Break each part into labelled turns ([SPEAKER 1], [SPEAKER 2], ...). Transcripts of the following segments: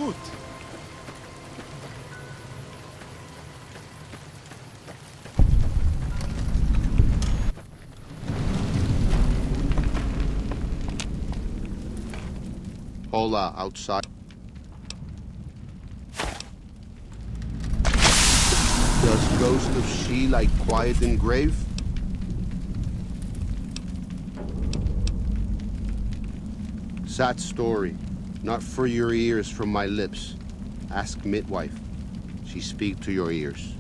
[SPEAKER 1] gut.
[SPEAKER 2] Hola, outside. Does ghost of she like quiet and grave? Sad story, not for your ears from my lips. Ask midwife, she speak to your ears.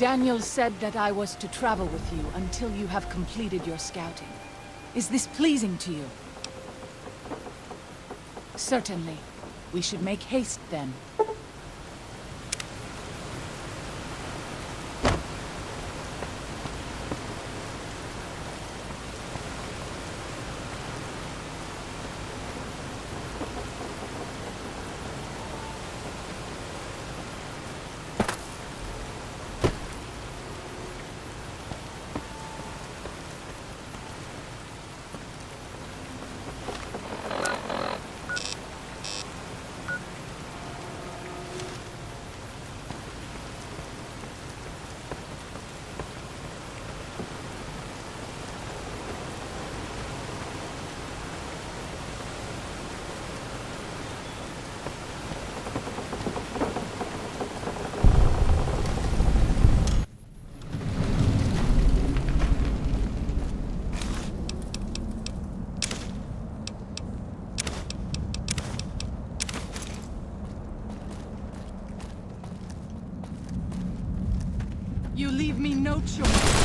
[SPEAKER 1] Daniel said that I was to travel with you until you have completed your scouting. Is this pleasing to you? Certainly. We should make haste then. You leave me no choice.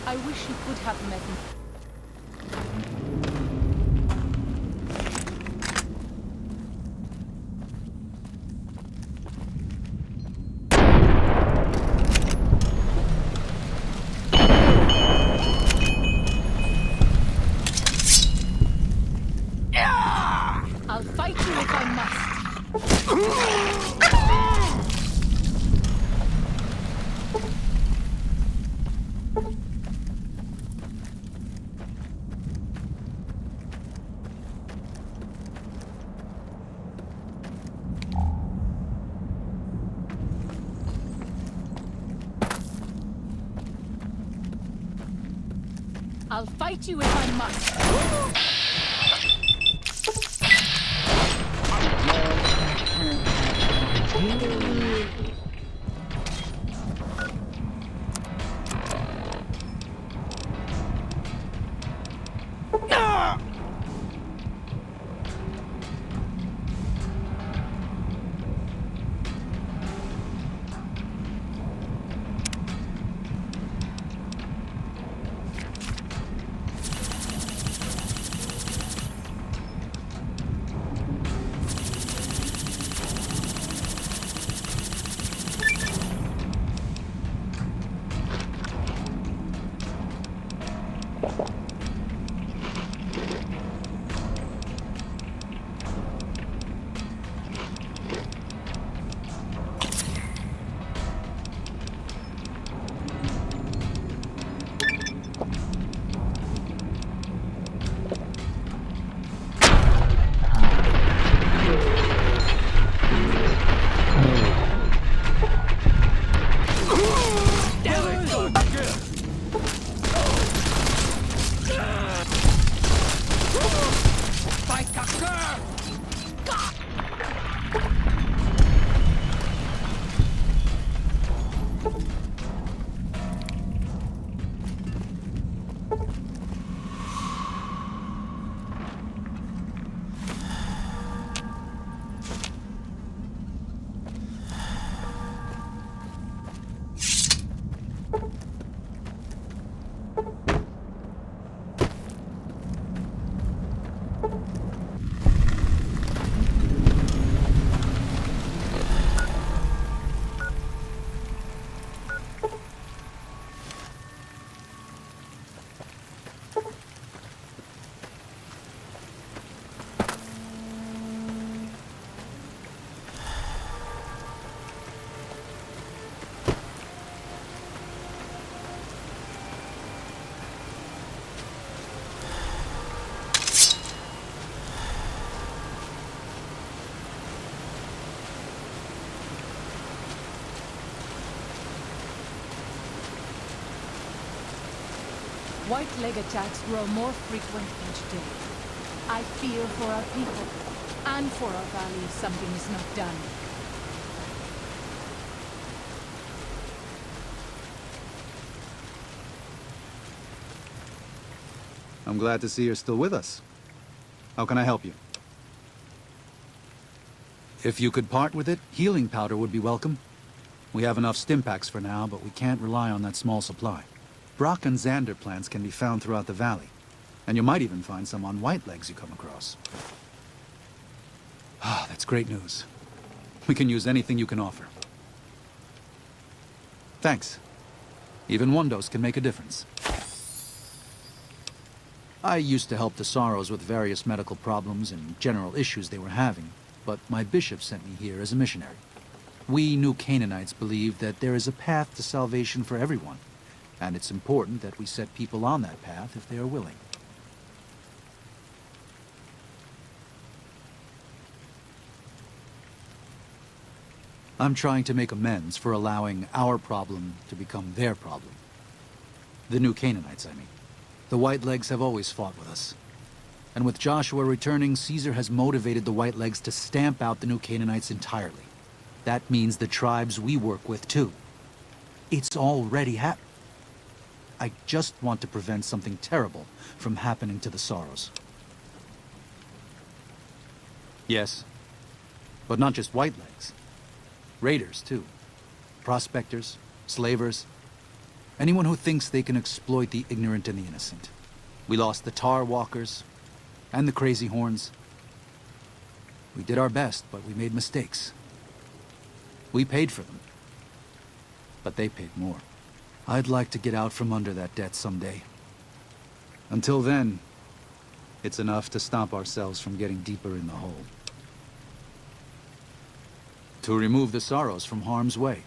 [SPEAKER 1] I wish you could have met me. I'll fight you if I must. I'll fight you if I must. White leg attacks grow more frequent each day. I fear for our people, and for our valley if something is not done.
[SPEAKER 3] I'm glad to see you're still with us. How can I help you? If you could part with it, healing powder would be welcome. We have enough stim packs for now, but we can't rely on that small supply. Brock and Xander plants can be found throughout the valley, and you might even find some on White-Legs you come across. Ah, that's great news. We can use anything you can offer. Thanks. Even one dose can make a difference. I used to help the Sorrows with various medical problems and general issues they were having, but my bishop sent me here as a missionary. We New Canaanites believe that there is a path to salvation for everyone, and it's important that we set people on that path if they are willing. I'm trying to make amends for allowing our problem to become their problem. The New Canaanites, I mean. The White-Legs have always fought with us. And with Joshua returning, Caesar has motivated the White-Legs to stamp out the New Canaanites entirely. That means the tribes we work with, too. It's already happened. I just want to prevent something terrible from happening to the Sorrows. Yes, but not just White-Legs. Raiders, too. Prospectors, slavers. Anyone who thinks they can exploit the ignorant and the innocent. We lost the Tar Walkers and the Crazy Horns. We did our best, but we made mistakes. We paid for them, but they paid more. I'd like to get out from under that debt someday. Until then, it's enough to stop ourselves from getting deeper in the hole. To remove the Sorrows from harm's way.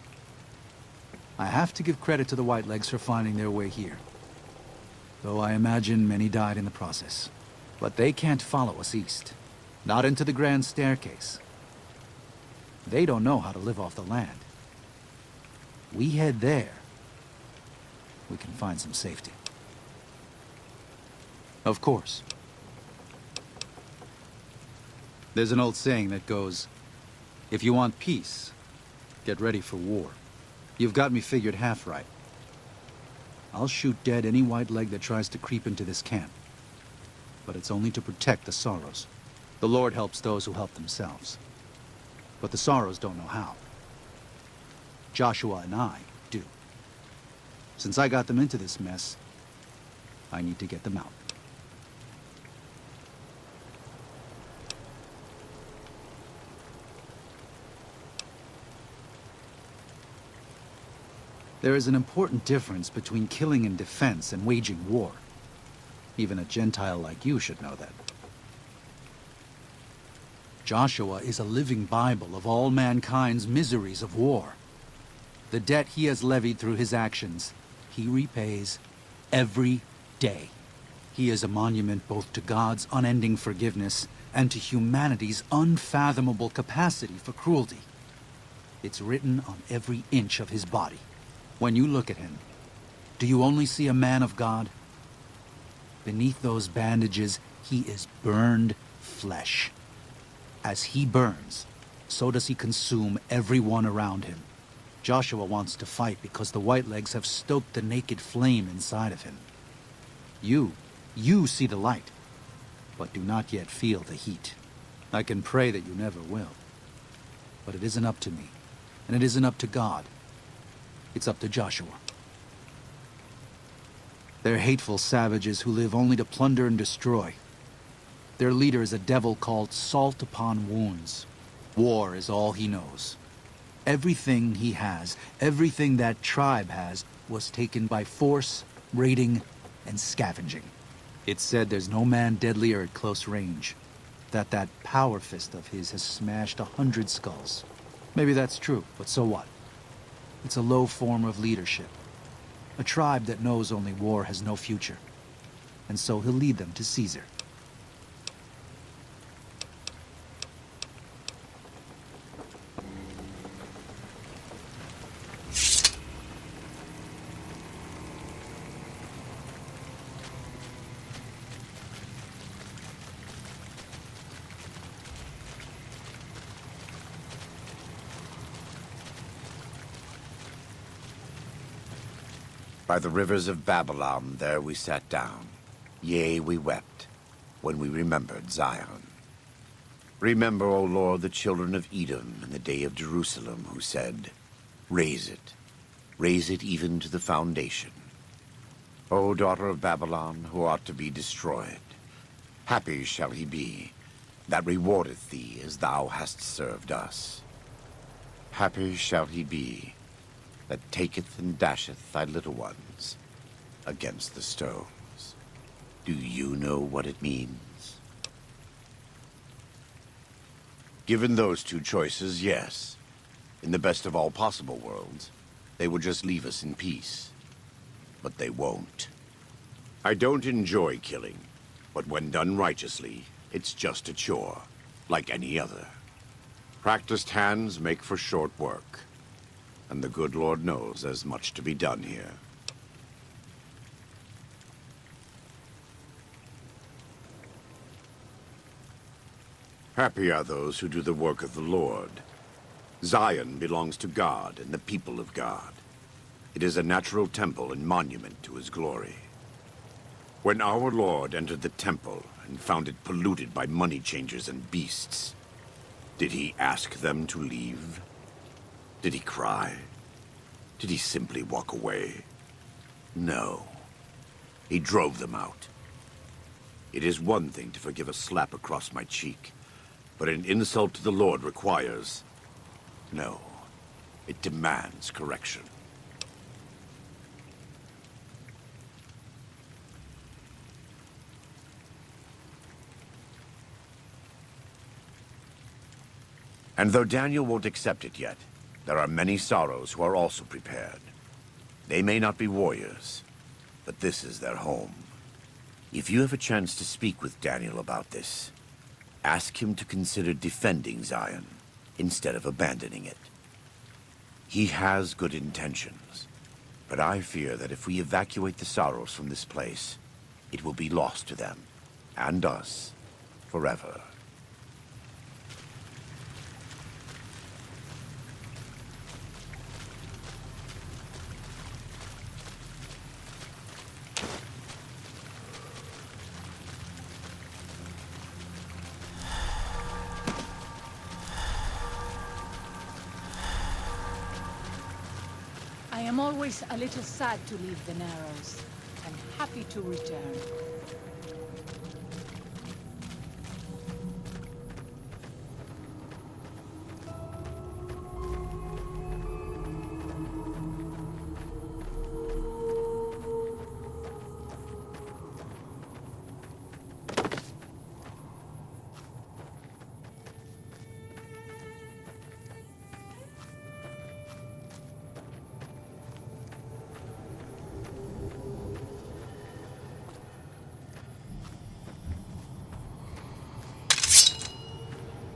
[SPEAKER 3] I have to give credit to the White-Legs for finding their way here. Though I imagine many died in the process. But they can't follow us east. Not into the Grand Staircase. They don't know how to live off the land. We head there. We can find some safety. Of course. There's an old saying that goes, if you want peace, get ready for war. You've got me figured half right. I'll shoot dead any white leg that tries to creep into this camp. But it's only to protect the Sorrows. The Lord helps those who help themselves. But the Sorrows don't know how. Joshua and I do. Since I got them into this mess, I need to get them out. There is an important difference between killing in defense and waging war. Even a Gentile like you should know that. Joshua is a living Bible of all mankind's miseries of war. The debt he has levied through his actions, he repays every day. He is a monument both to God's unending forgiveness and to humanity's unfathomable capacity for cruelty. It's written on every inch of his body. When you look at him, do you only see a man of God? Beneath those bandages, he is burned flesh. As he burns, so does he consume everyone around him. Joshua wants to fight because the Whitelegs have stoked the naked flame inside of him. You see the light, but do not yet feel the heat. I can pray that you never will. But it isn't up to me, and it isn't up to God. It's up to Joshua. They're hateful savages who live only to plunder and destroy. Their leader is a devil called Salt Upon Wounds. War is all he knows. Everything he has, everything that tribe has, was taken by force, raiding, and scavenging. It's said there's no man deadlier at close range. That power fist of his has smashed 100 skulls. Maybe that's true, but so what? It's a low form of leadership. A tribe that knows only war has no future. And so he'll lead them to Caesar.
[SPEAKER 4] By the rivers of Babylon, there we sat down. Yea, we wept, when we remembered Zion. Remember, O Lord, the children of Edom in the day of Jerusalem, who said, raise it even to the foundation. O daughter of Babylon, who ought to be destroyed, happy shall he be, that rewardeth thee as thou hast served us. Happy shall he be, that taketh and dasheth thy little ones against the stones. Do you know what it means? Given those two choices, yes. In the best of all possible worlds, they would just leave us in peace. But they won't. I don't enjoy killing, but when done righteously, it's just a chore, like any other. Practiced hands make for short work. And the good Lord knows there's much to be done here. Happy are those who do the work of the Lord. Zion belongs to God and the people of God. It is a natural temple and monument to his glory. When our Lord entered the temple and found it polluted by money changers and beasts, did he ask them to leave? Did he cry? Did he simply walk away? No. He drove them out. It is one thing to forgive a slap across my cheek, but an insult to the Lord requires... No. It demands correction. And though Daniel won't accept it yet, there are many Sorrows who are also prepared. They may not be warriors, but this is their home. If you have a chance to speak with Daniel about this, ask him to consider defending Zion instead of abandoning it. He has good intentions, but I fear that if we evacuate the Sorrows from this place, it will be lost to them, and us, forever.
[SPEAKER 1] I am always a little sad to leave the Narrows, and happy to return.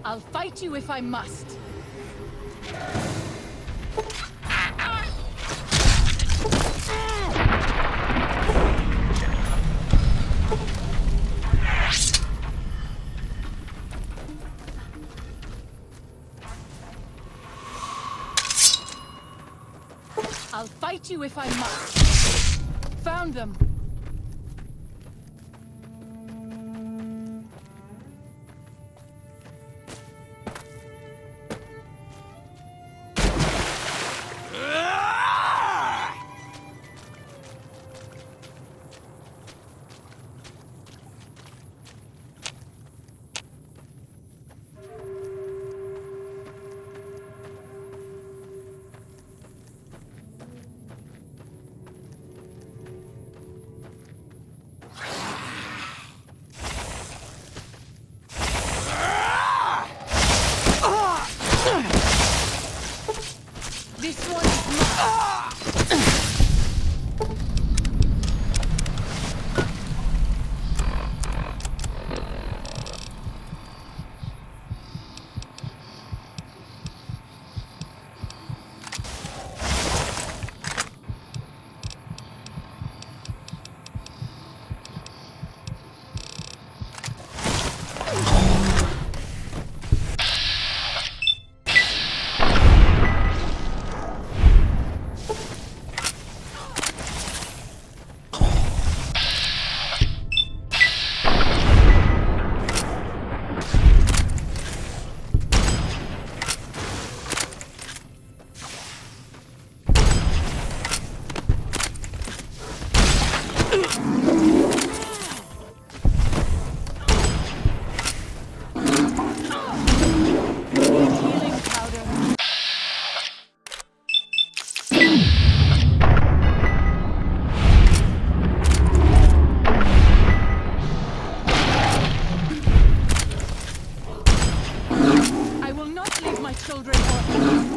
[SPEAKER 1] I'll fight you if I must. I'll fight you if I must. Found them. This one is mine. Healing powder. I will not leave my children orphaned.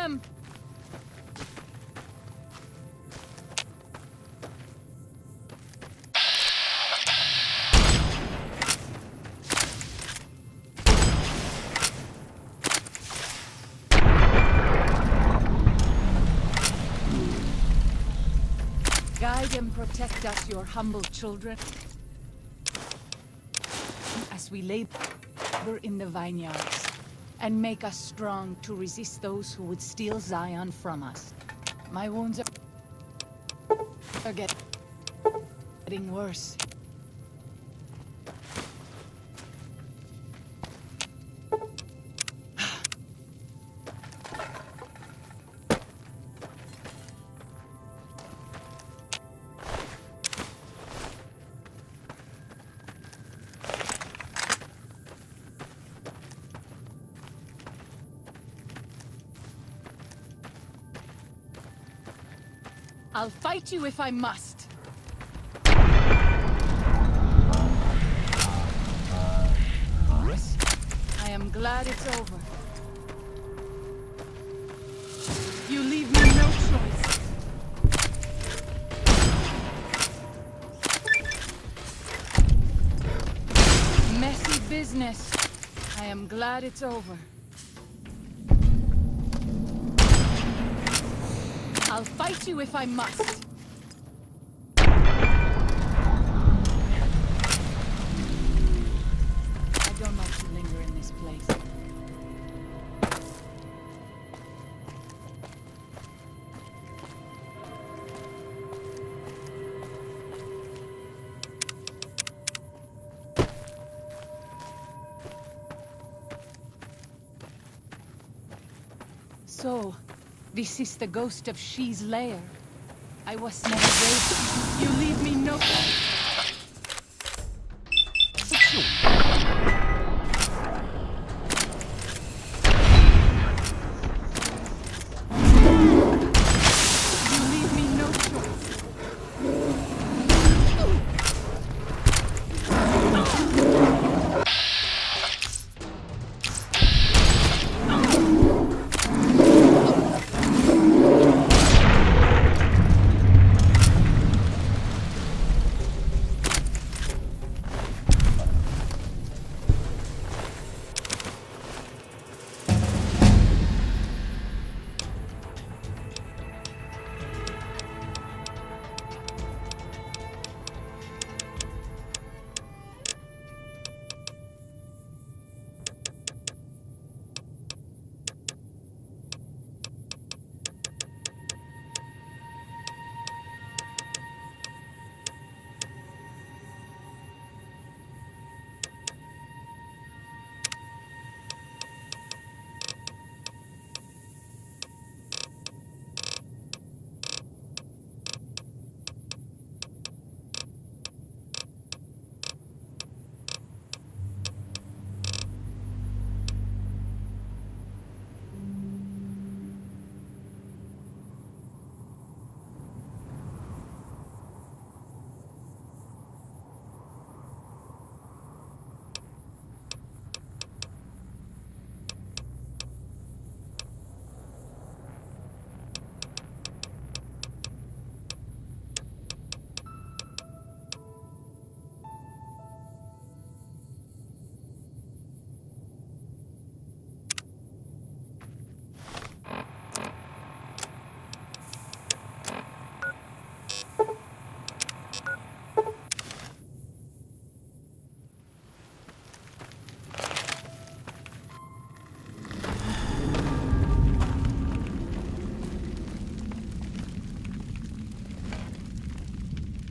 [SPEAKER 1] them! Guide and protect us, your humble children, as we labor in the vineyards, and make us strong to resist those who would steal Zion from us. My wounds are getting worse. I'll fight you if I must. I am glad it's over. You leave me no choice. Messy business. I am glad it's over. I'll fight you if I must. I don't like to linger in this place. So, this is the ghost of She's lair. I was never brave. You leave me no... You leave me no choice.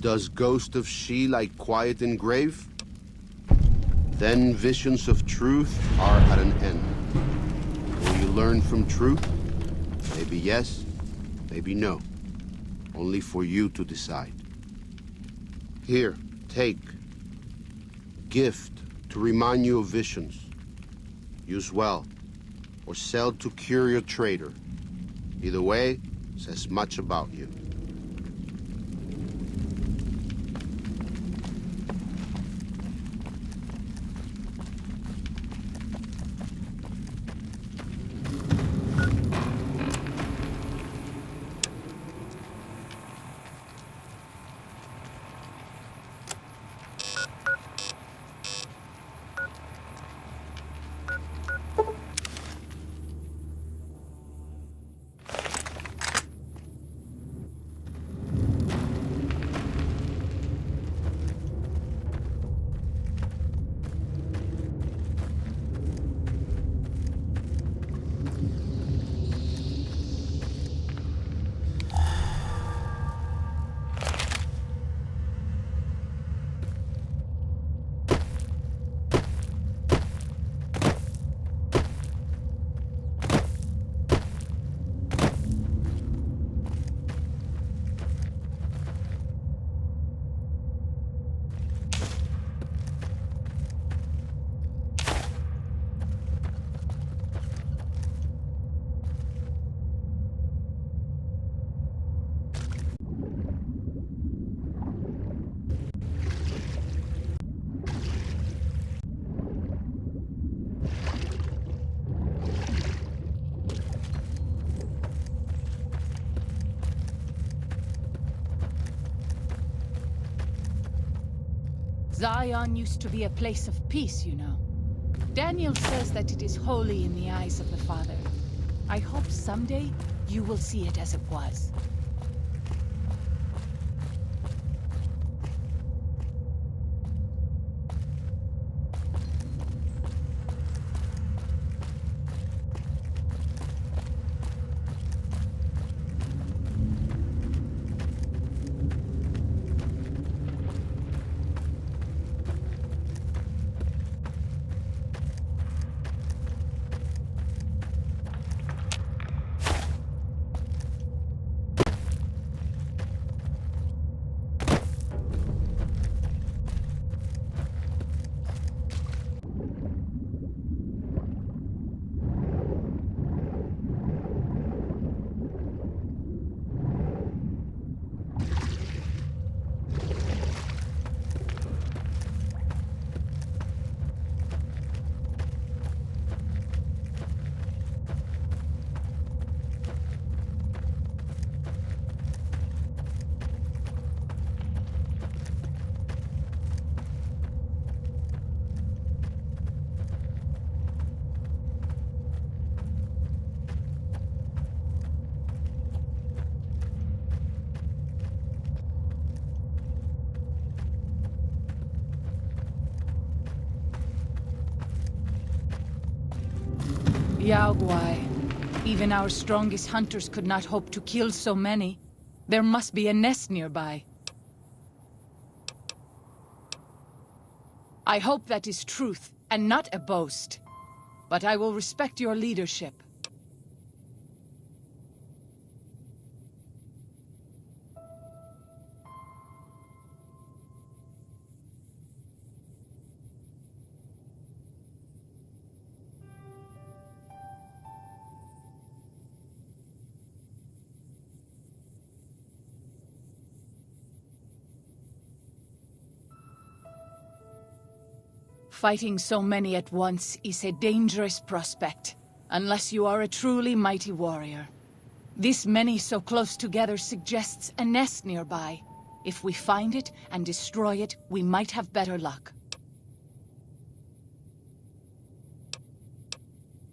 [SPEAKER 2] Does Ghost of She like quiet and grave? Then visions of truth are at an end. Will you learn from truth? Maybe yes, maybe no. Only for you to decide. Here, take. Gift to remind you of visions. Use well, or sell to curious trader. Either way, says much about you.
[SPEAKER 1] Zion used to be a place of peace, you know. Daniel says that it is holy in the eyes of the Father. I hope someday you will see it as it was. Yao Guai. Even our strongest hunters could not hope to kill so many. There must be a nest nearby. I hope that is truth, and not a boast. But I will respect your leadership. Fighting so many at once is a dangerous prospect, unless you are a truly mighty warrior. This many so close together suggests a nest nearby. If we find it and destroy it, we might have better luck.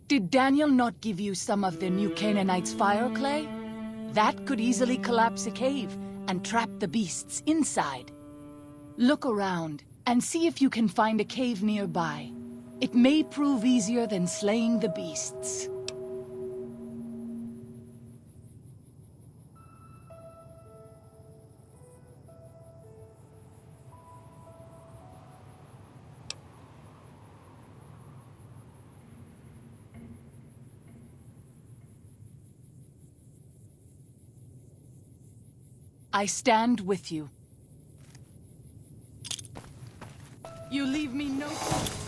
[SPEAKER 1] Did Daniel not give you some of the new Canaanites' fire clay? That could easily collapse a cave and trap the beasts inside. Look around and see if you can find a cave nearby. It may prove easier than slaying the beasts. I stand with you. You leave me no choice.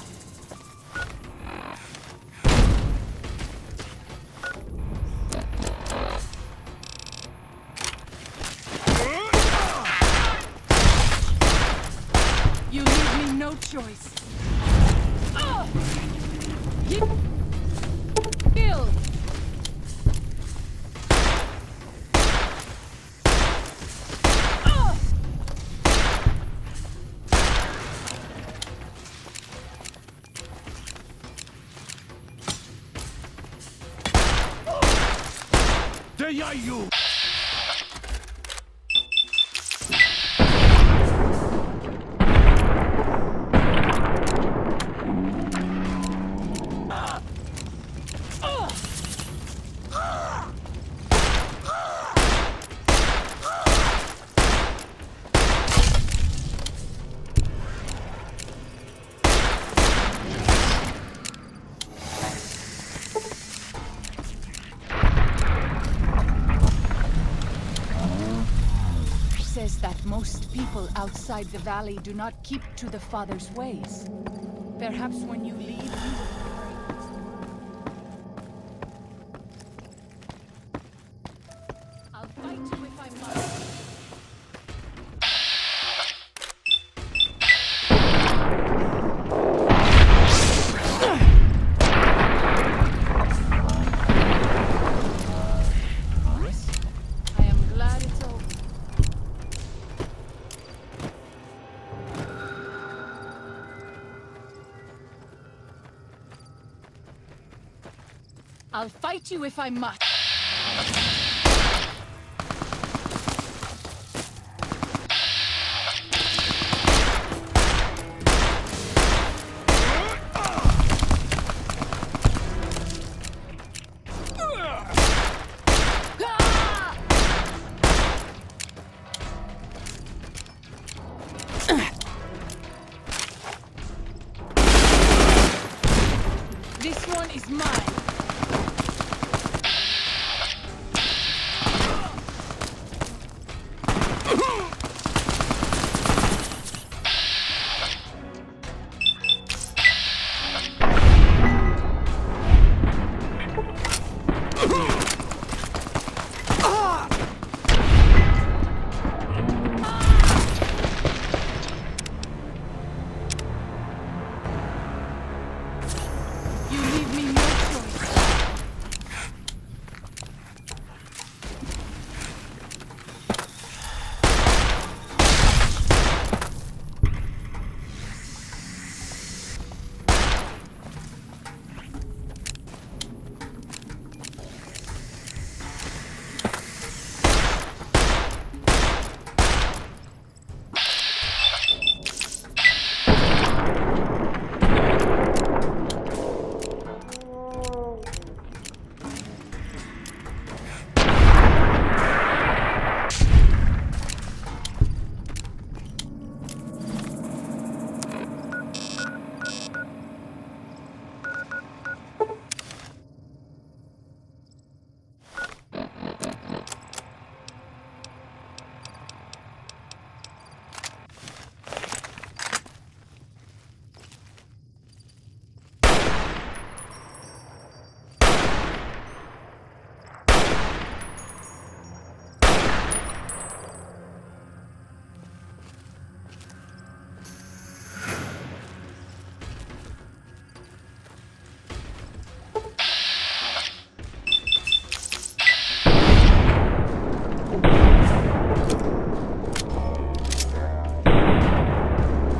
[SPEAKER 1] You leave me no choice. Kill.
[SPEAKER 4] You!
[SPEAKER 1] Says that most people outside the valley do not keep to the Father's ways. Perhaps when you leave, you will be I'll fight you if I must. I am glad it's over. I'll fight you if I must. This one is mine. You leave me no choice.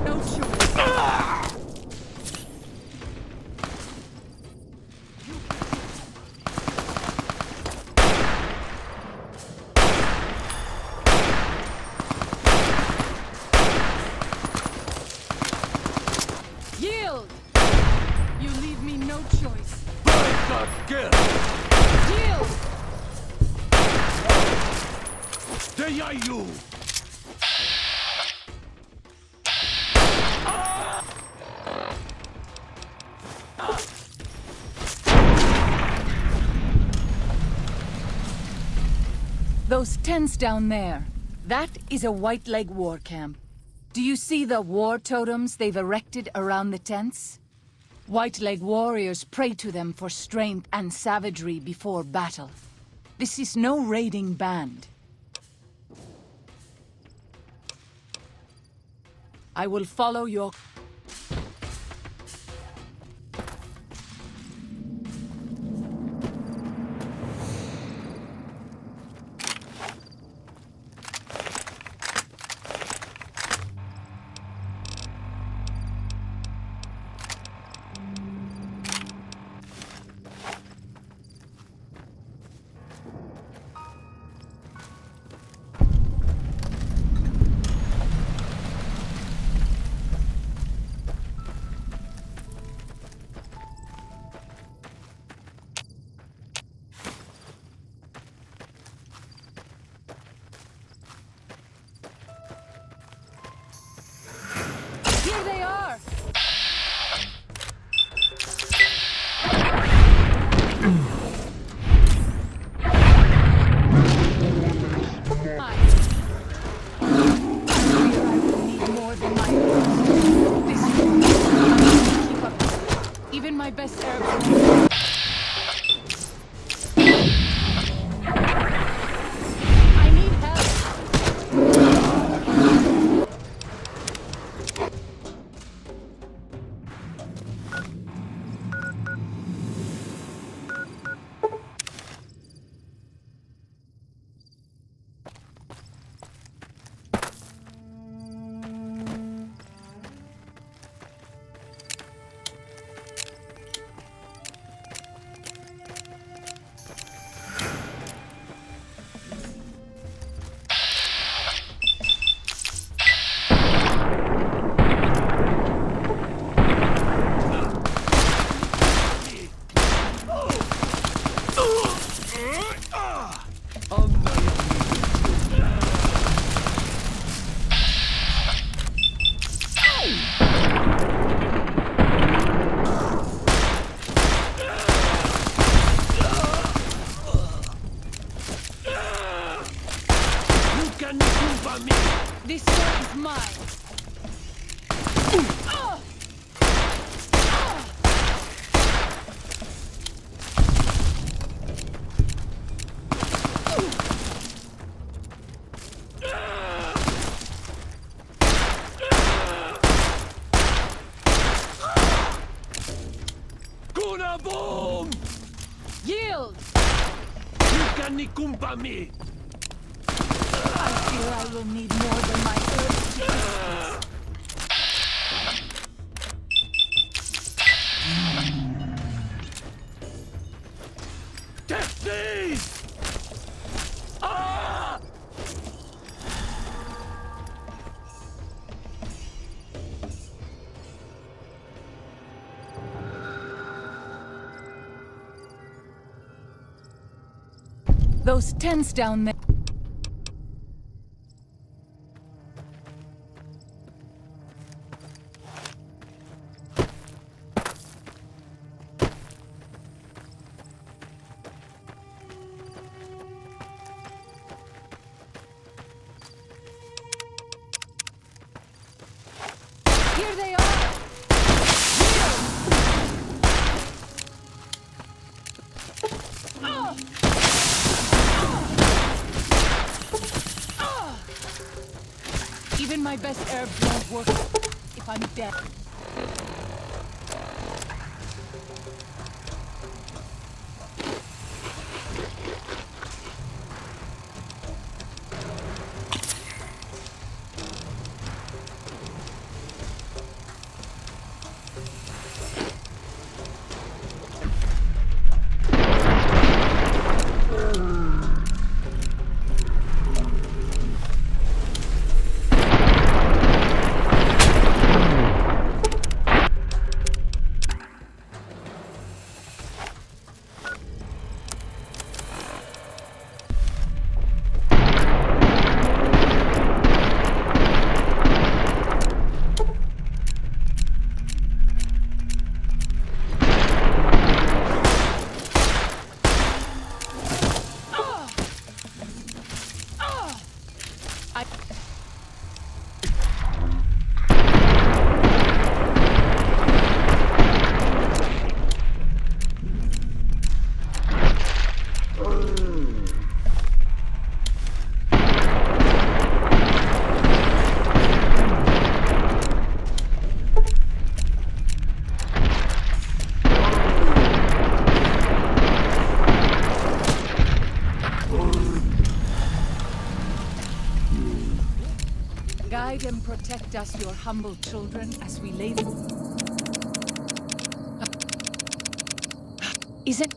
[SPEAKER 1] No choice. Yield! You leave me no choice. Yield! Those tents down there, that is a White Leg war camp. Do you see the war totems they've erected around the tents? White Leg warriors pray to them for strength and savagery before battle. This is no raiding band. I will follow your... Here they are! Even my best Arab. I need help.
[SPEAKER 5] Tuna boom!
[SPEAKER 1] Yield!
[SPEAKER 5] Ikani kumpami!
[SPEAKER 1] I fear I will need more than my herbs.
[SPEAKER 5] Take these! Ah!
[SPEAKER 1] Those tents down there. Here they are! Even my best herbs won't work if I'm dead. Guide and protect us, your humble children, as we lay them. Isn't...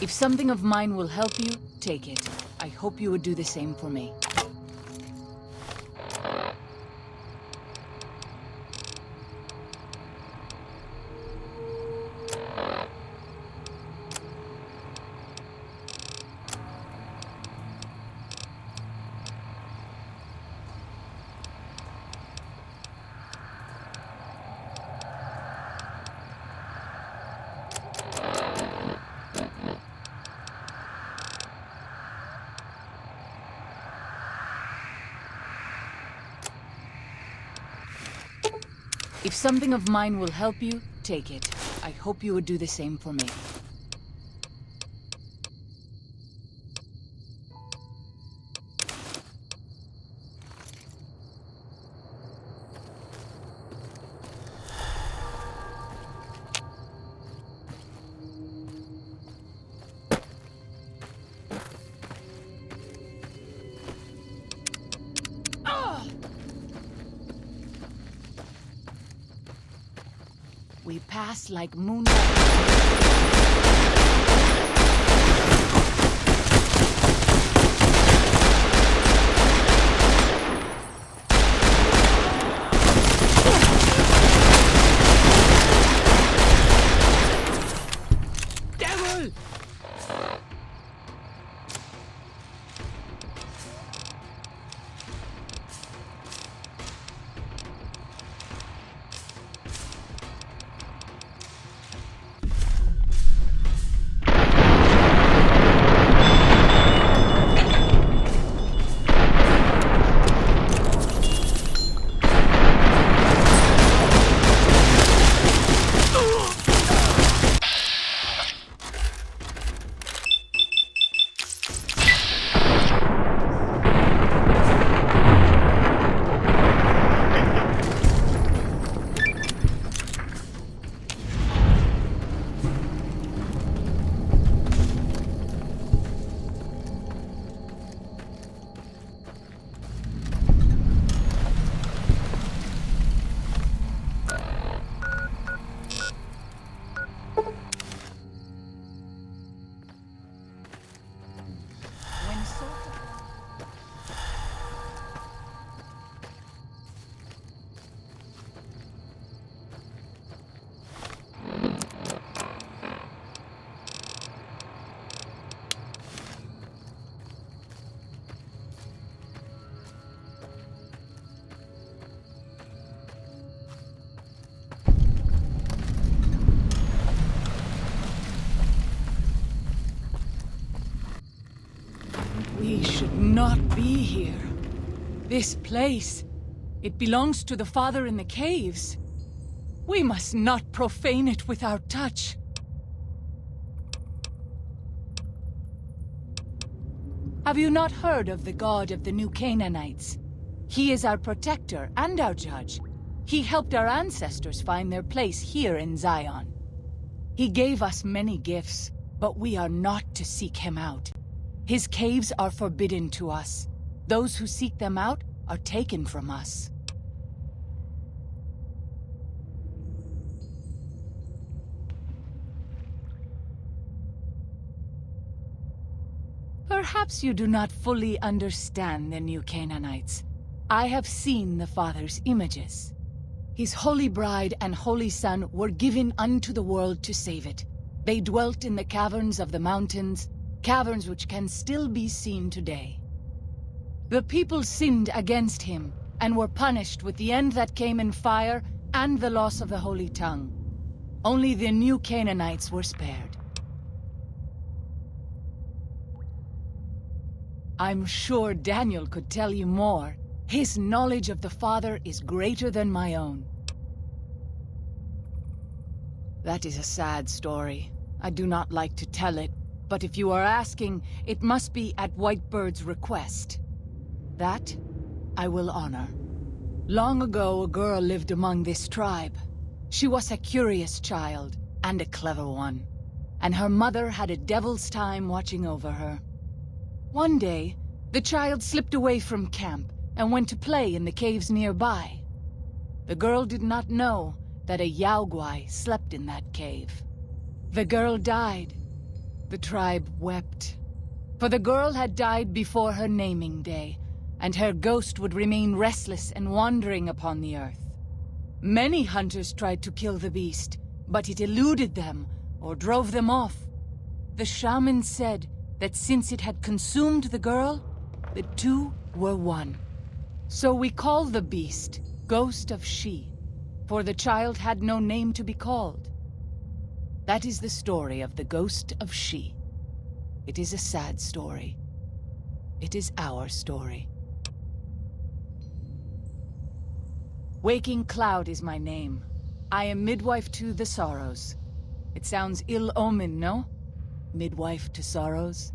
[SPEAKER 1] If something of mine will help you, take it. I hope you would do the same for me. If something of mine will help you, take it. I hope you would do the same for me. We pass like moonlight.
[SPEAKER 5] Devil!
[SPEAKER 1] When so We should not be here. This place, it belongs to the Father in the caves. We must not profane it with our touch. Have you not heard of the God of the New Canaanites? He is our protector and our judge. He helped our ancestors find their place here in Zion. He gave us many gifts, but we are not to seek him out. His caves are forbidden to us. Those who seek them out are taken from us. Perhaps you do not fully understand the New Canaanites. I have seen the Father's images. His holy bride and holy son were given unto the world to save it. They dwelt in the caverns of the mountains, caverns which can still be seen today. The people sinned against him and were punished with the end that came in fire and the loss of the holy tongue. Only the New Canaanites were spared. I'm sure Daniel could tell you more. His knowledge of the Father is greater than my own. That is a sad story. I do not like to tell it, but if you are asking, it must be at Whitebird's request. That I will honor. Long ago, a girl lived among this tribe. She was a curious child, and a clever one, and her mother had a devil's time watching over her. One day, the child slipped away from camp and went to play in the caves nearby. The girl did not know that a Yaoguai slept in that cave. The girl died. The tribe wept. For the girl had died before her naming day, and her ghost would remain restless and wandering upon the earth. Many hunters tried to kill the beast, but it eluded them or drove them off. The shaman said that since it had consumed the girl, the two were one. So we call the beast Ghost of She, for the child had no name to be called. That is the story of the Ghost of She. It is a sad story. It is our story. Waking Cloud is my name. I am midwife to the Sorrows. It sounds ill-omened, no? Midwife to Sorrows?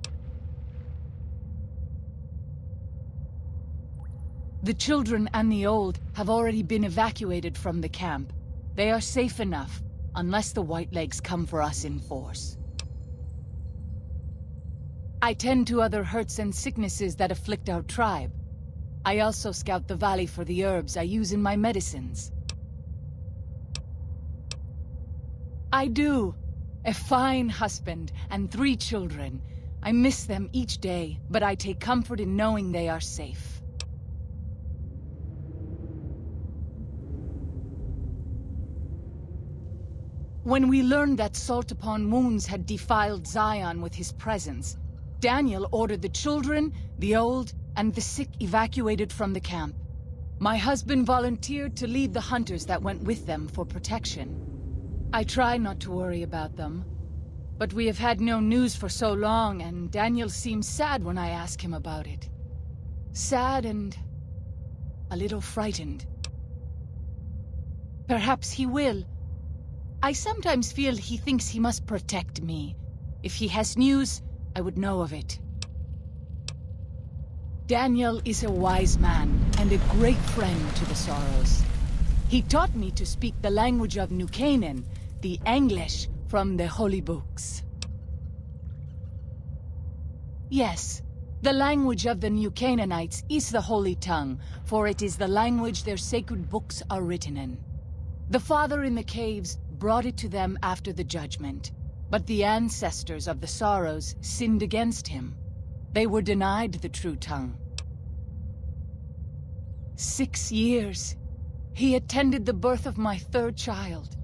[SPEAKER 1] The children and the old have already been evacuated from the camp. They are safe enough, unless the Whitelegs come for us in force. I tend to other hurts and sicknesses that afflict our tribe. I also scout the valley for the herbs I use in my medicines. I do. A fine husband and 3 children. I miss them each day, but I take comfort in knowing they are safe. When we learned that Salt Upon Wounds had defiled Zion with his presence, Daniel ordered the children, the old, and the sick evacuated from the camp. My husband volunteered to lead the hunters that went with them for protection. I try not to worry about them, but we have had no news for so long, and Daniel seems sad when I ask him about it. Sad and a little frightened. Perhaps he will. I sometimes feel he thinks he must protect me. If he has news, I would know of it. Daniel is a wise man and a great friend to the Sorrows. He taught me to speak the language of New Canaan, the English from the Holy Books. Yes, the language of the New Canaanites is the Holy Tongue, for it is the language their sacred books are written in. The Father in the caves brought it to them after the judgment, but the ancestors of the Sorrows sinned against him. They were denied the true tongue. 6 years. He attended the birth of my 3rd child.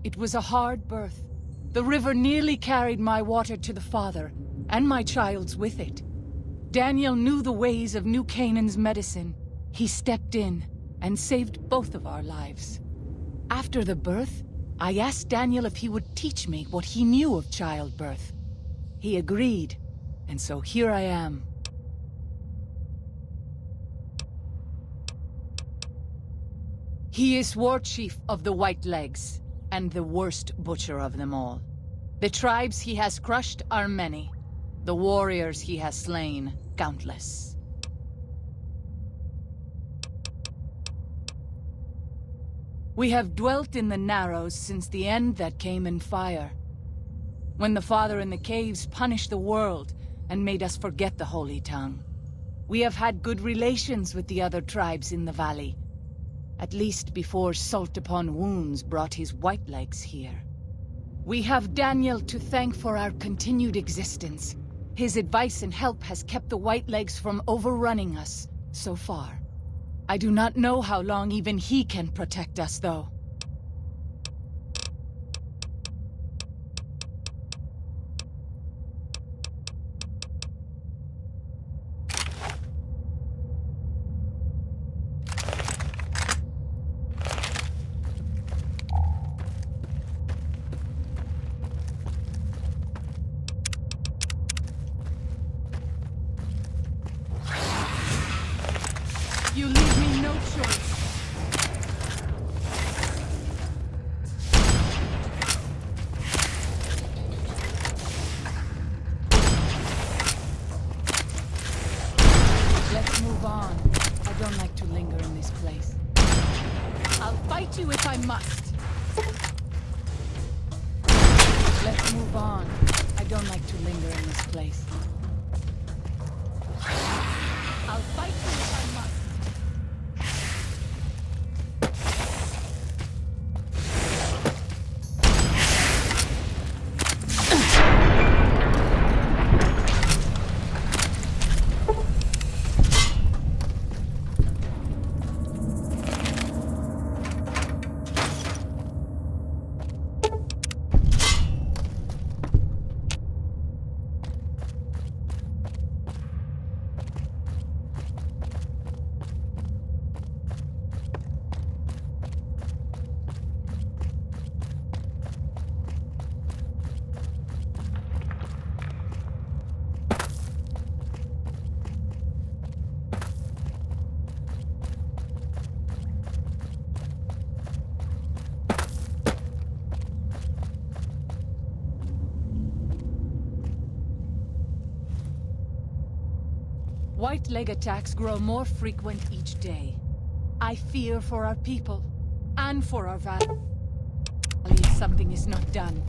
[SPEAKER 1] It was a hard birth. The river nearly carried my water to the Father, and my child's with it. Daniel knew the ways of New Canaan's medicine. He stepped in and saved both of our lives. After the birth, I asked Daniel if he would teach me what he knew of childbirth. He agreed, and so here I am. He is war chief of the Whitelegs, and the worst butcher of them all. The tribes he has crushed are many. The warriors he has slain, countless. We have dwelt in the Narrows since the end that came in fire. When the Father in the caves punished the world and made us forget the Holy Tongue. We have had good relations with the other tribes in the valley. At least before Salt Upon Wounds brought his Whitelegs here. We have Daniel to thank for our continued existence. His advice and help has kept the Whitelegs from overrunning us so far. I do not know how long even he can protect us, though. You leave me no choice. Let's move on. I don't like to linger in this place. I'll fight you if I must. Let's move on. I don't like to linger in this place. I'll fight you if I must. White leg attacks grow more frequent each day. I fear for our people, and for our valley if something is not done.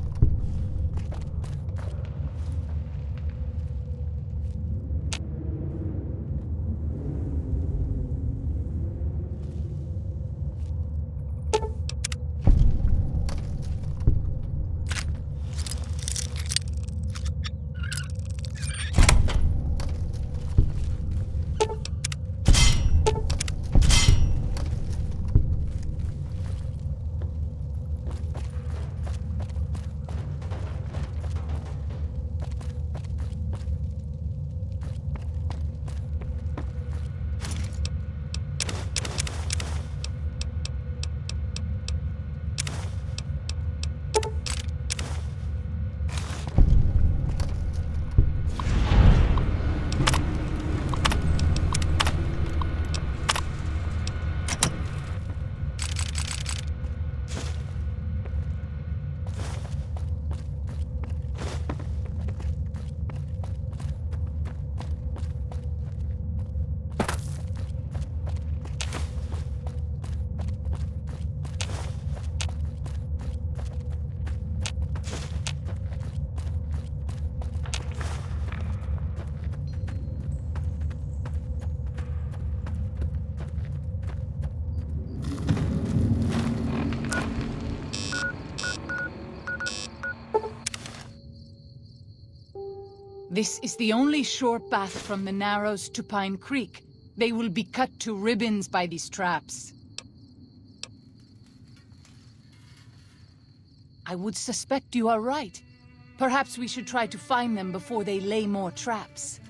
[SPEAKER 1] This is the only sure path from the Narrows to Pine Creek. They will be cut to ribbons by these traps. I would suspect you are right. Perhaps we should try to find them before they lay more traps.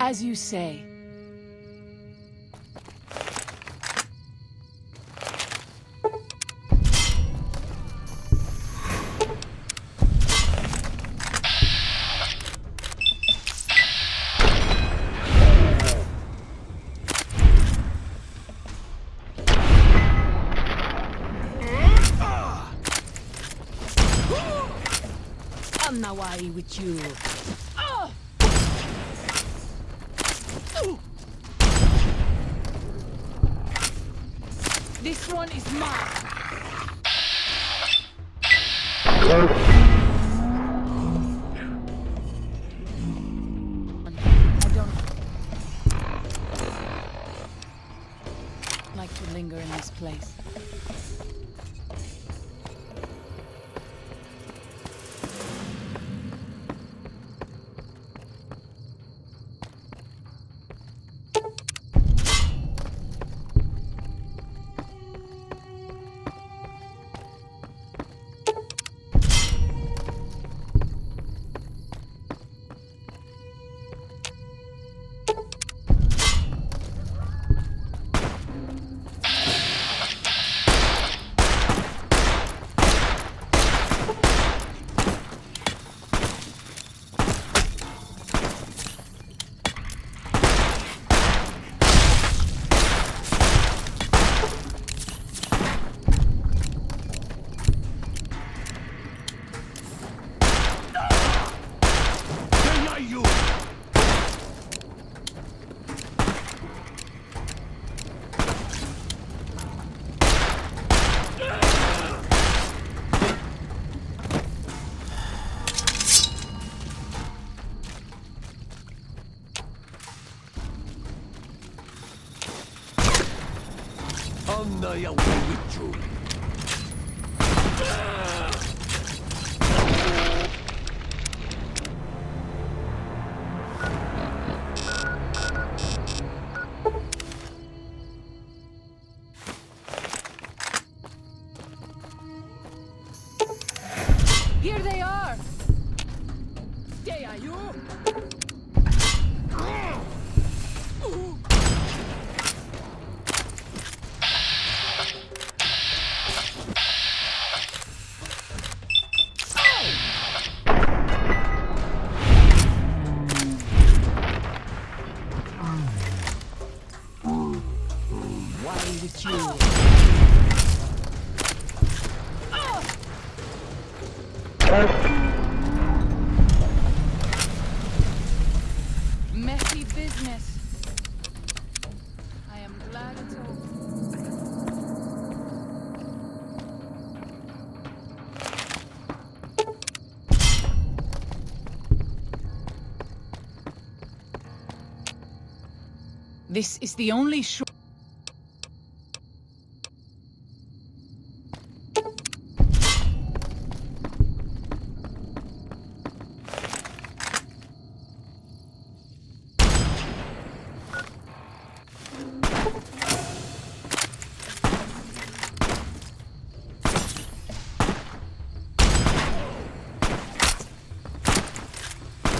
[SPEAKER 1] As you say.
[SPEAKER 5] I'm not worried with you.
[SPEAKER 1] This one is mine. I don't like to linger in this place.
[SPEAKER 5] I'm not away with you.
[SPEAKER 1] Here they are! Stay, are you?
[SPEAKER 5] Why with you?
[SPEAKER 1] This is the only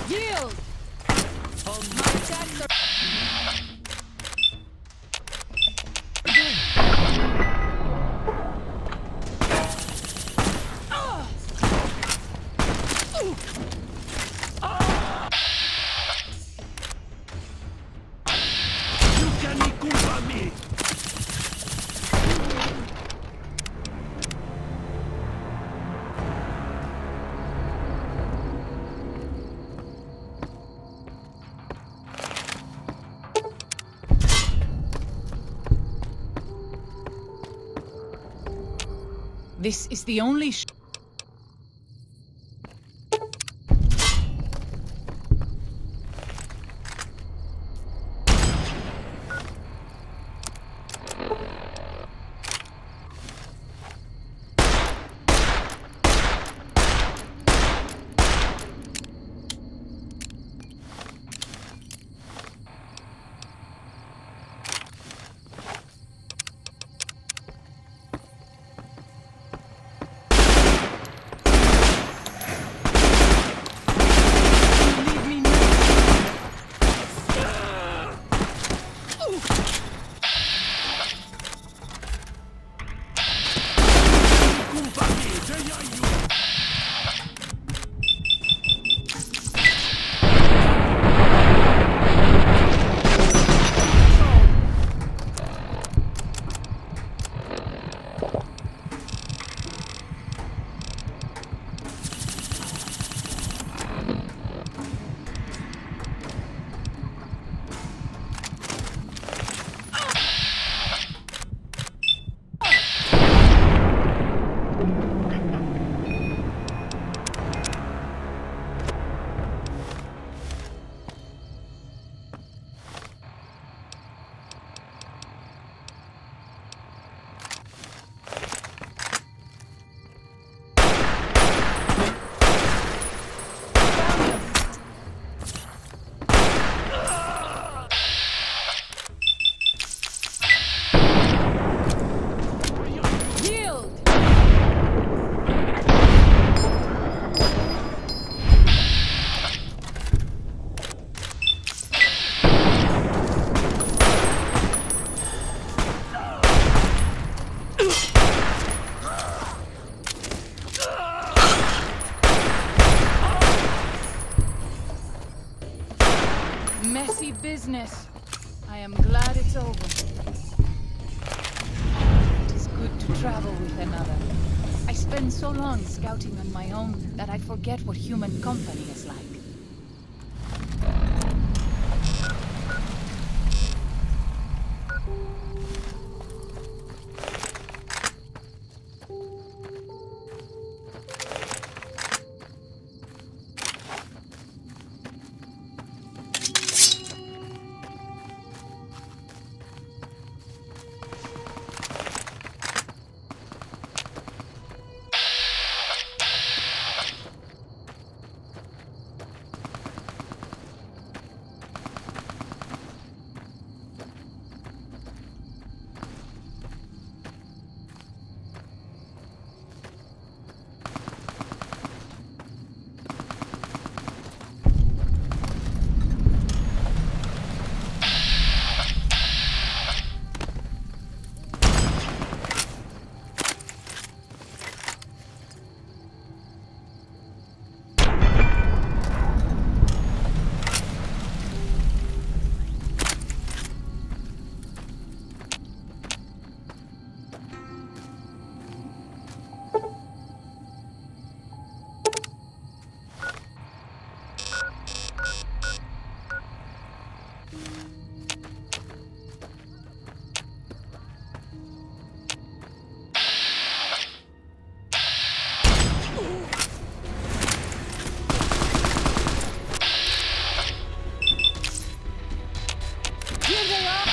[SPEAKER 1] Yield! My attacks are...
[SPEAKER 5] You can ikumpa me.
[SPEAKER 1] This is the only leave me now.
[SPEAKER 5] Ikumpa me. There are you.
[SPEAKER 1] Yield! Messy business. I am glad it's over. It is good to travel with another. I spend so long scouting on my own that I forget what human company is like. Here they are!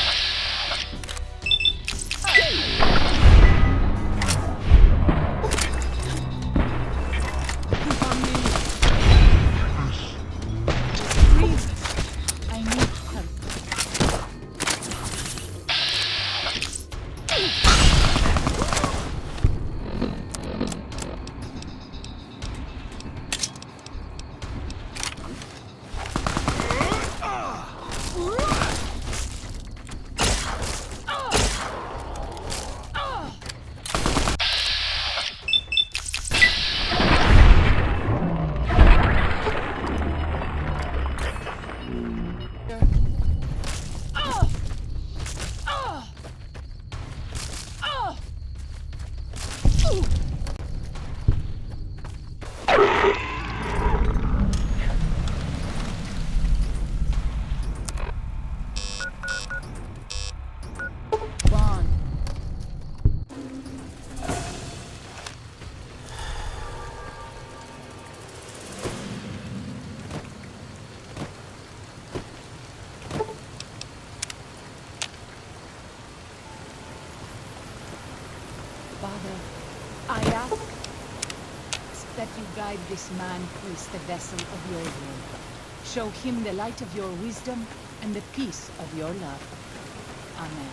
[SPEAKER 1] Guide this man who is the vessel of your will. Show him the light of your wisdom and the peace of your love. Amen.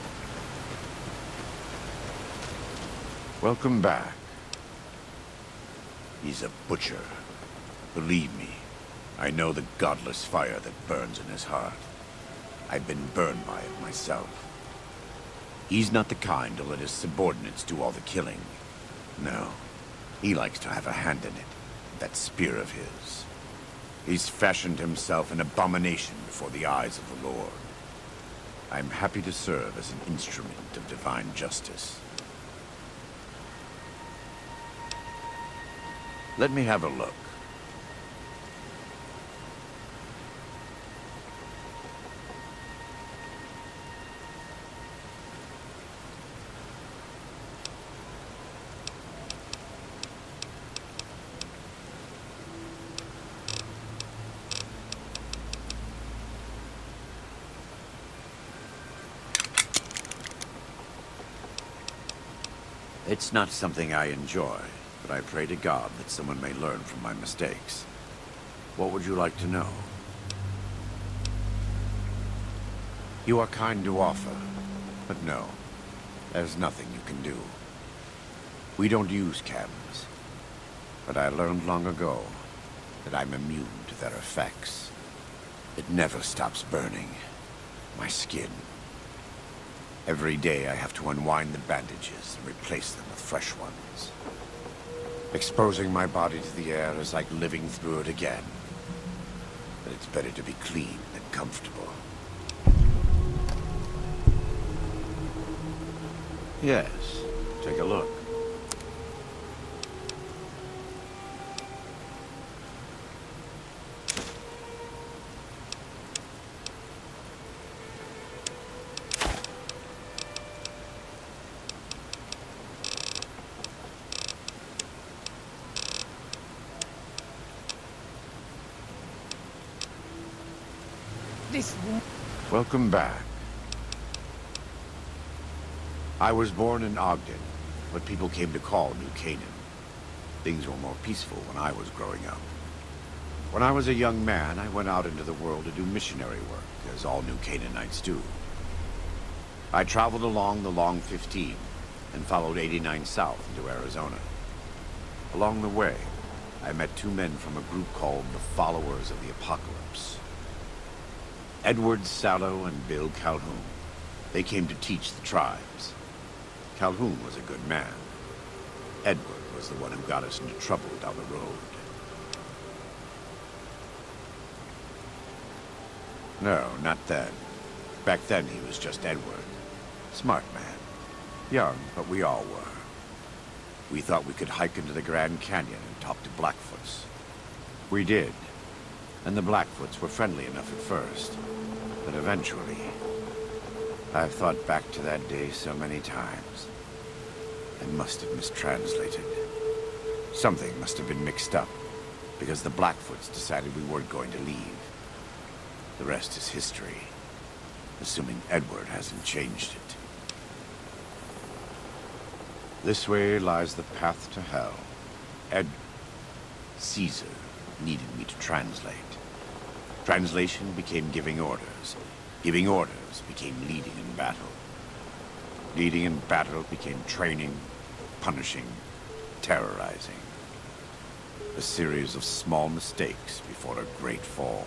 [SPEAKER 4] Welcome back. He's a butcher. Believe me, I know the godless fire that burns in his heart. I've been burned by it myself. He's not the kind to let his subordinates do all the killing. No, he likes to have a hand in it, that spear of his. He's fashioned himself an abomination before the eyes of the Lord. I'm happy to serve as an instrument of divine justice. Let me have a look. It's not something I enjoy, but I pray to God that someone may learn from my mistakes. What would you like to know? You are kind to offer, but no, there's nothing you can do. We don't use chems, but I learned long ago that I'm immune to their effects. It never stops burning. My skin. Every day I have to unwind the bandages and replace them with fresh ones. Exposing my body to the air is like living through it again. But it's better to be clean than comfortable. Yes, take a look.
[SPEAKER 1] This wound.
[SPEAKER 4] Welcome back. I was born in Ogden, what people came to call New Canaan. Things were more peaceful when I was growing up. When I was a young man, I went out into the world to do missionary work, as all New Canaanites do. I traveled along the Long 15 and followed 89 south into Arizona. Along the way, I met two men from a group called the Followers of the Apocalypse. Edward Sallow and Bill Calhoun. They came to teach the tribes. Calhoun was a good man. Edward was the one who got us into trouble down the road. No, not then. Back then he was just Edward. Smart man. Young, but we all were. We thought we could hike into the Grand Canyon and talk to Blackfoots. We did. And the Blackfoots were friendly enough at first. But eventually, I've thought back to that day so many times. I must have mistranslated. Something must have been mixed up, because the Blackfoots decided we weren't going to leave. The rest is history, assuming Edward hasn't changed it. This way lies the path to hell. Caesar needed me to translate. Translation became giving orders. Giving orders became leading in battle. Leading in battle became training, punishing, terrorizing. A series of small mistakes before a great fall.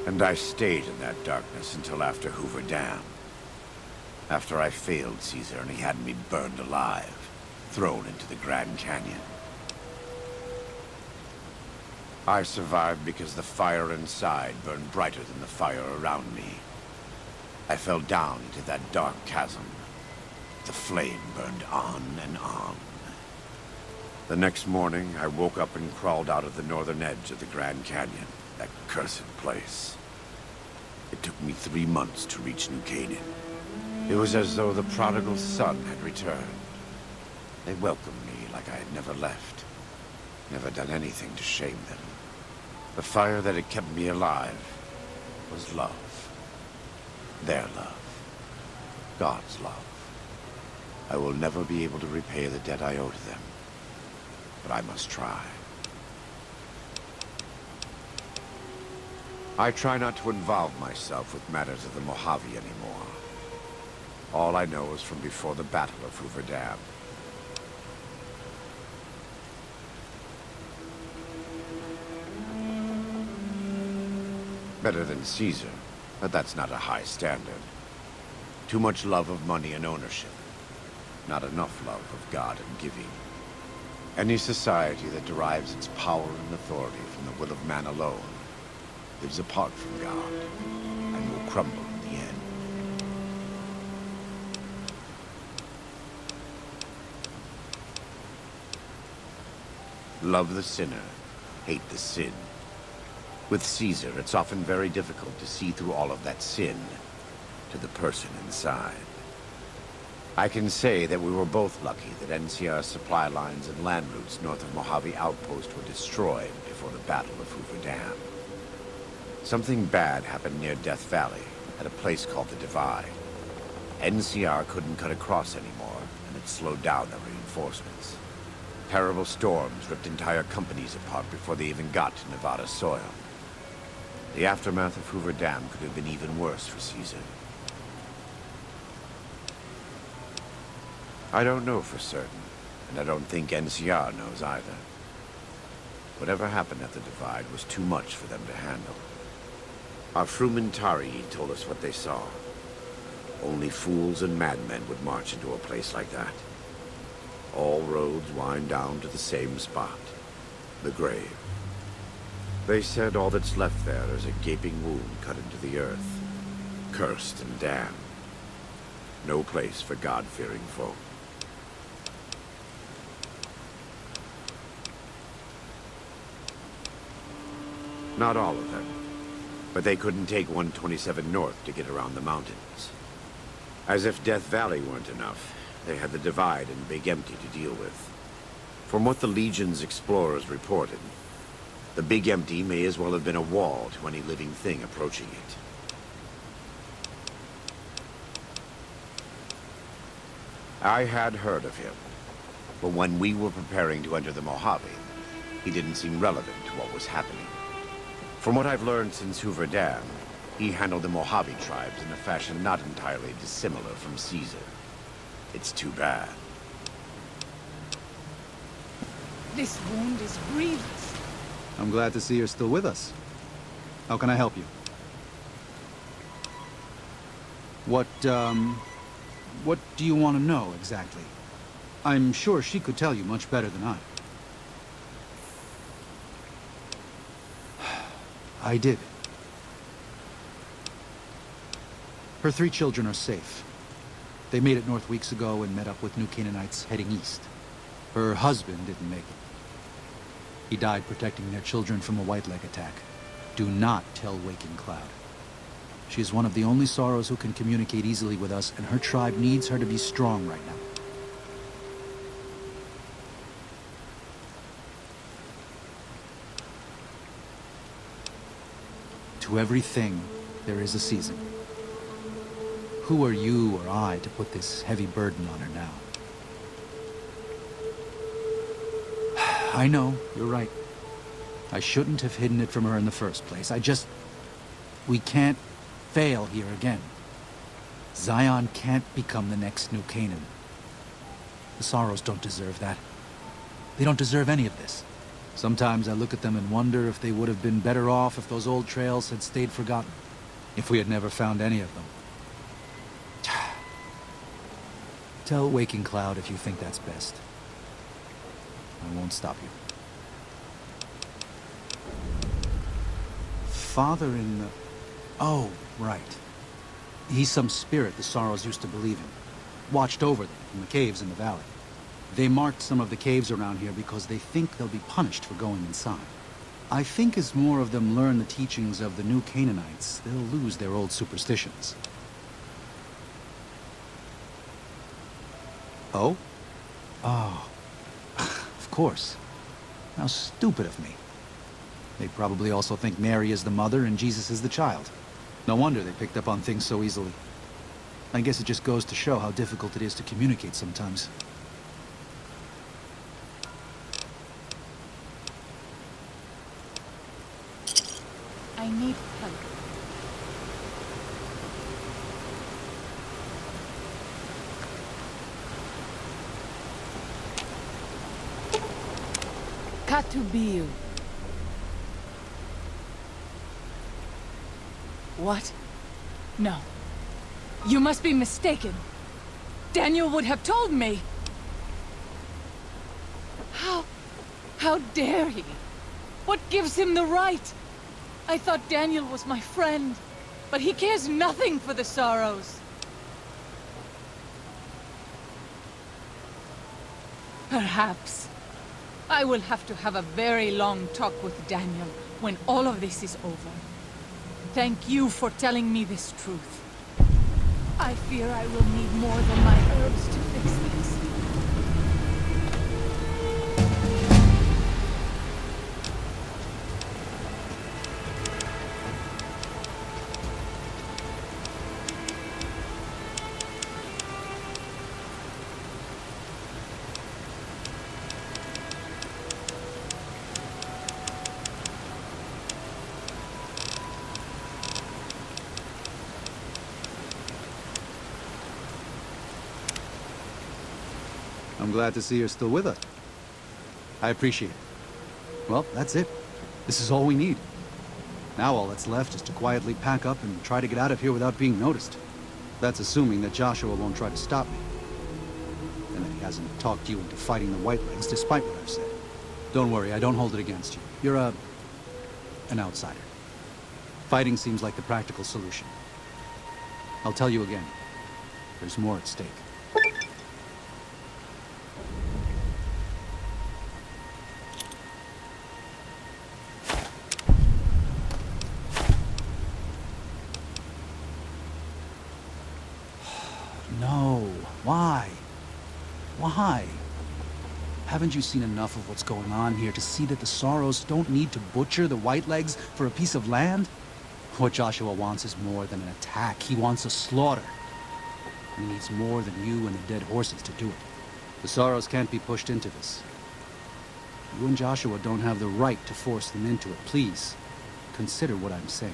[SPEAKER 4] And I stayed in that darkness until after Hoover Dam. After I failed Caesar and he had me burned alive, thrown into the Grand Canyon. I survived because the fire inside burned brighter than the fire around me. I fell down into that dark chasm. The flame burned on and on. The next morning, I woke up and crawled out of the northern edge of the Grand Canyon, that cursed place. It took me 3 months to reach New Canaan. It was as though the prodigal son had returned. They welcomed me like I had never left, never done anything to shame them. The fire that had kept me alive was love. Their love. God's love. I will never be able to repay the debt I owe to them, but I must try. I try not to involve myself with matters of the Mojave anymore. All I know is from before the Battle of Hoover Dam. Better than Caesar, but that's not a high standard. Too much love of money and ownership. Not enough love of God and giving. Any society that derives its power and authority from the will of man alone lives apart from God and will crumble in the end. Love the sinner, hate the sin. With Caesar, it's often very difficult to see through all of that sin to the person inside. I can say that we were both lucky that NCR supply lines and land routes north of Mojave Outpost were destroyed before the Battle of Hoover Dam. Something bad happened near Death Valley, at a place called the Divide. NCR couldn't cut across anymore, and it slowed down their reinforcements. Terrible storms ripped entire companies apart before they even got to Nevada soil. The aftermath of Hoover Dam could have been even worse for Caesar. I don't know for certain, and I don't think NCR knows either. Whatever happened at the Divide was too much for them to handle. Our Frumentari told us what they saw. Only fools and madmen would march into a place like that. All roads wind down to the same spot, the grave. They said all that's left there is a gaping wound cut into the earth, cursed and damned. No place for God-fearing folk. Not all of them, but they couldn't take 127 North to get around the mountains. As if Death Valley weren't enough, they had the Divide and Big Empty to deal with. From what the Legion's explorers reported, the Big Empty may as well have been a wall to any living thing approaching it. I had heard of him, but when we were preparing to enter the Mojave, he didn't seem relevant to what was happening. From what I've learned since Hoover Dam, he handled the Mojave tribes in a fashion not entirely dissimilar from Caesar. It's too bad.
[SPEAKER 1] This wound is grievous.
[SPEAKER 3] I'm glad to see you're still with us. How can I help you? What do you want to know, exactly? I'm sure she could tell you much better than I. I did. Her 3 children are safe. They made it north weeks ago and met up with New Canaanites heading east. Her husband didn't make it. He died protecting their children from a White Leg attack. Do not tell Waking Cloud. She is one of the only Sorrows who can communicate easily with us, and her tribe needs her to be strong right now. To everything, there is a season. Who are you or I to put this heavy burden on her now? I know, you're right. I shouldn't have hidden it from her in the first place. We can't fail here again. Zion can't become the next New Canaan. The Sorrows don't deserve that. They don't deserve any of this. Sometimes I look at them and wonder if they would have been better off if those old trails had stayed forgotten. If we had never found any of them. Tell Waking Cloud if you think that's best. I won't stop you. Father in the... Oh, right. He's some spirit the Sorrows used to believe in. Watched over them in the caves in the valley. They marked some of the caves around here because they think they'll be punished for going inside. I think as more of them learn the teachings of the New Canaanites, they'll lose their old superstitions. Oh? Oh. Of course. How stupid of me. They probably also think Mary is the mother and Jesus is the child. No wonder they picked up on things so easily. I guess it just goes to show how difficult it is to communicate sometimes.
[SPEAKER 1] I need help. Katubiu. What? No. You must be mistaken. Daniel would have told me. How dare he? What gives him the right? I thought Daniel was my friend, but he cares nothing for the Sorrows. Perhaps. I will have to have a very long talk with Daniel when all of this is over. Thank you for telling me this truth. I fear I will need more than my herbs to fix this.
[SPEAKER 3] I'm glad to see you're still with us. I appreciate it. Well, that's it. This is all we need. Now all that's left is to quietly pack up and try to get out of here without being noticed. That's assuming that Joshua won't try to stop me. And that he hasn't talked you into fighting the Whitelegs, despite what I've said. Don't worry, I don't hold it against you. You're an outsider. Fighting seems like the practical solution. I'll tell you again. There's more at stake. No. Why? Why? Haven't you seen enough of what's going on here to see that the Sorrows don't need to butcher the Whitelegs for a piece of land? What Joshua wants is more than an attack. He wants a slaughter. And he needs more than you and the dead horses to do it. The Sorrows can't be pushed into this. You and Joshua don't have the right to force them into it. Please, consider what I'm saying.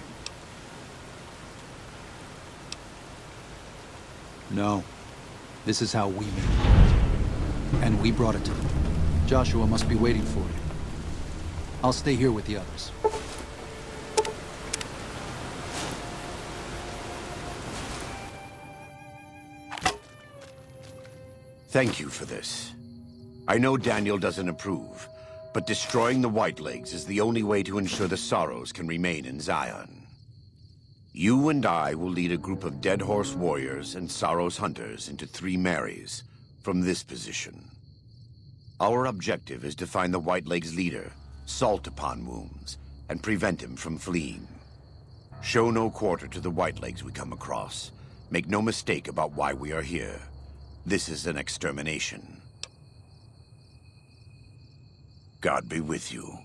[SPEAKER 3] No. This is how we made it. And we brought it to them. Joshua must be waiting for you. I'll stay here with the others.
[SPEAKER 4] Thank you for this. I know Daniel doesn't approve, but destroying the Whitelegs is the only way to ensure the Sorrows can remain in Zion. You and I will lead a group of Dead Horse warriors and Sorrows hunters into Three Marys from this position. Our objective is to find the Whitelegs' leader, Salt Upon Wounds, and prevent him from fleeing. Show no quarter to the Whitelegs we come across. Make no mistake about why we are here. This is an extermination. God be with you.